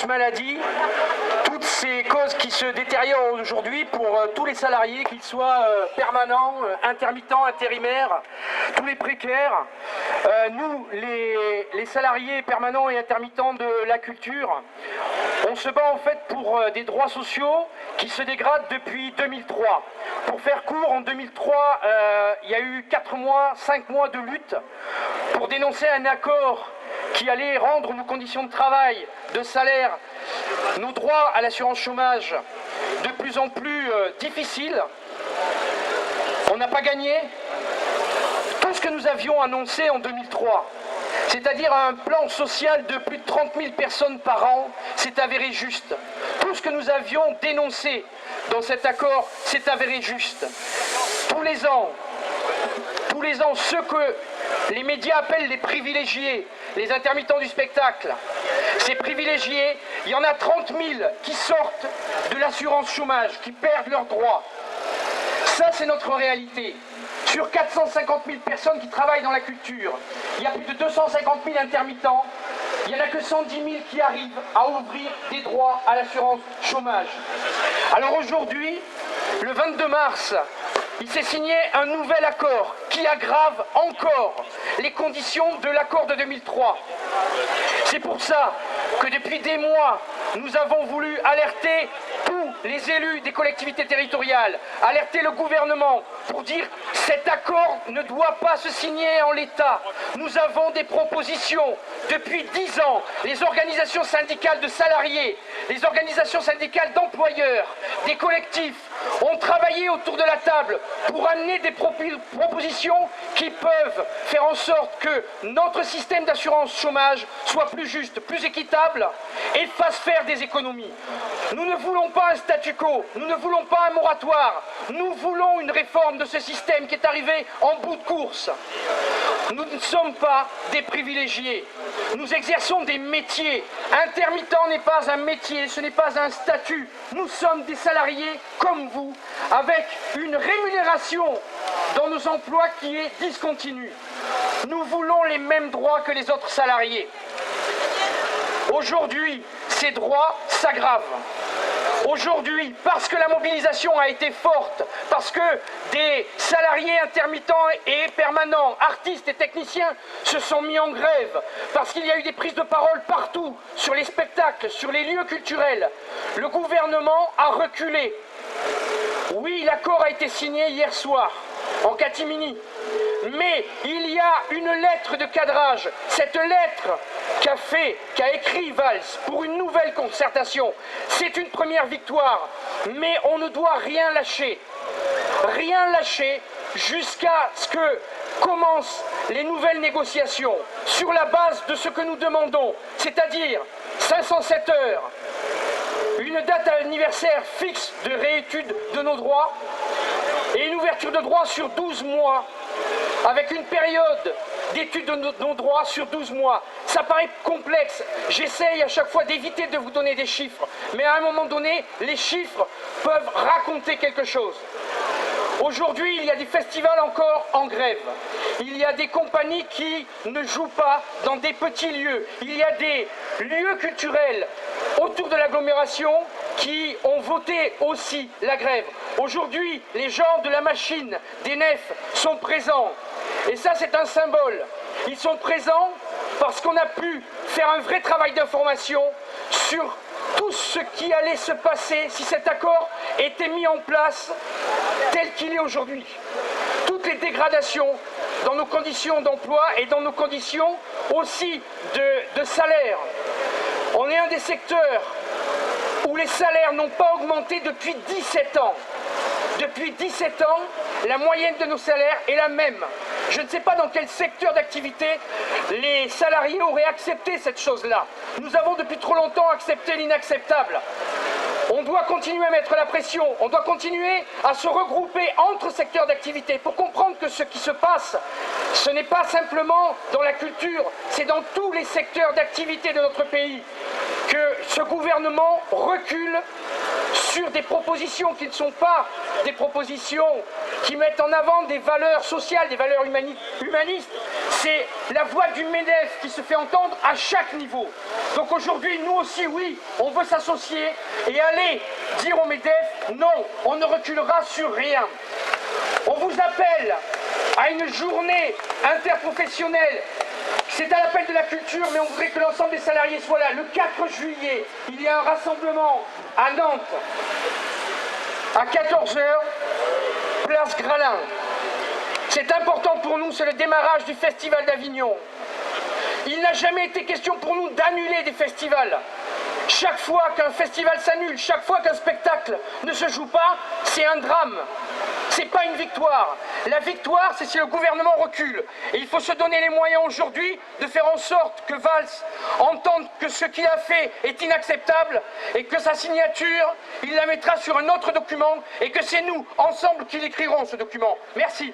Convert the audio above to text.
maladie, toutes ces causes qui se détériorent aujourd'hui pour tous les salariés, qu'ils soient permanents, intermittents, intérimaires, tous les précaires. Nous, les salariés permanents et intermittents de la culture, on se bat en fait pour des droits sociaux qui se dégradent depuis 2003. Pour faire court, en 2003, il y a eu 5 mois de lutte pour dénoncer un accord qui allait rendre nos conditions de travail, de salaire, nos droits à l'assurance chômage de plus en plus difficiles. On n'a pas gagné. Tout ce que nous avions annoncé en 2003, c'est-à-dire un plan social de plus de 30 000 personnes par an, s'est avéré juste. Tout ce que nous avions dénoncé dans cet accord s'est avéré juste. Tous les ans, ceux que les médias appellent les privilégiés, les intermittents du spectacle, ces privilégiés, il y en a 30 000 qui sortent de l'assurance chômage, qui perdent leurs droits. Ça, c'est notre réalité. Sur 450 000 personnes qui travaillent dans la culture, il y a plus de 250 000 intermittents, il n'y en a que 110 000 qui arrivent à ouvrir des droits à l'assurance chômage. Alors aujourd'hui, le 22 mars, il s'est signé un nouvel accord qui aggrave encore les conditions de l'accord de 2003. C'est pour ça que depuis des mois, nous avons voulu alerter tous les élus des collectivités territoriales, alerter le gouvernement pour dire que cet accord ne doit pas se signer en l'état. Nous avons des propositions depuis 10 ans. Les organisations syndicales de salariés, les organisations syndicales d'employeurs, des collectifs ont travaillé autour de la table pour amener des propositions qui peuvent faire en sorte que notre système d'assurance chômage soit plus juste, plus équitable et fasse faire des économies. Nous ne voulons pas un statu quo, nous ne voulons pas un moratoire, nous voulons une réforme de ce système qui est arrivé en bout de course. Nous ne sommes pas des privilégiés, nous exerçons des métiers. Intermittent n'est pas un métier, ce n'est pas un statut. Nous sommes des salariés comme vous, avec une rémunération dans nos emplois qui est discontinue. Nous voulons les mêmes droits que les autres salariés. Aujourd'hui, ces droits s'aggravent. Aujourd'hui, parce que la mobilisation a été forte, parce que des salariés intermittents et permanents, artistes et techniciens se sont mis en grève, parce qu'il y a eu des prises de parole partout, sur les spectacles, sur les lieux culturels, le gouvernement a reculé. Oui, l'accord a été signé hier soir, en catimini. Mais il y a une lettre de cadrage. Cette lettre qu'a écrit Valls pour une nouvelle concertation, c'est une première victoire. Mais on ne doit rien lâcher. Rien lâcher jusqu'à ce que commencent les nouvelles négociations sur la base de ce que nous demandons, c'est-à-dire 507 heures, une date anniversaire fixe de réétude de nos droits et une ouverture de droits sur 12 mois, avec une période d'étude de nos droits sur 12 mois. Ça paraît complexe. J'essaye à chaque fois d'éviter de vous donner des chiffres. Mais à un moment donné, les chiffres peuvent raconter quelque chose. Aujourd'hui, il y a des festivals encore en grève. Il y a des compagnies qui ne jouent pas dans des petits lieux. Il y a des lieux culturels autour de l'agglomération qui ont voté aussi la grève. Aujourd'hui, les gens de la machine, des nefs, sont présents. Et ça, c'est un symbole. Ils sont présents parce qu'on a pu faire un vrai travail d'information sur tout ce qui allait se passer si cet accord était mis en place tel qu'il est aujourd'hui. Toutes les dégradations dans nos conditions d'emploi et dans nos conditions aussi de salaire. On est un des secteurs où les salaires n'ont pas augmenté depuis 17 ans. Depuis 17 ans, la moyenne de nos salaires est la même. Je ne sais pas dans quel secteur d'activité les salariés auraient accepté cette chose-là. Nous avons depuis trop longtemps accepté l'inacceptable. On doit continuer à mettre la pression, on doit continuer à se regrouper entre secteurs d'activité pour comprendre que ce qui se passe, ce n'est pas simplement dans la culture, c'est dans tous les secteurs d'activité de notre pays que ce gouvernement recule sur des propositions qui ne sont pas des propositions qui mettent en avant des valeurs sociales, des valeurs humanistes. C'est la voix du MEDEF qui se fait entendre à chaque niveau. Donc aujourd'hui, nous aussi, oui, on veut s'associer et aller dire au MEDEF, non, on ne reculera sur rien. On vous appelle à une journée interprofessionnelle. C'est à l'appel de la culture, mais on voudrait que l'ensemble des salariés soient là. Le 4 juillet, il y a un rassemblement à Nantes, à 14 h, place Gralin. C'est important pour nous, c'est le démarrage du Festival d'Avignon. Il n'a jamais été question pour nous d'annuler des festivals. Chaque fois qu'un festival s'annule, chaque fois qu'un spectacle ne se joue pas, c'est un drame. C'est pas une victoire. La victoire, c'est si le gouvernement recule. Et il faut se donner les moyens aujourd'hui de faire en sorte que Valls entende que ce qu'il a fait est inacceptable et que sa signature, il la mettra sur un autre document et que c'est nous, ensemble, qui l'écrirons ce document. Merci.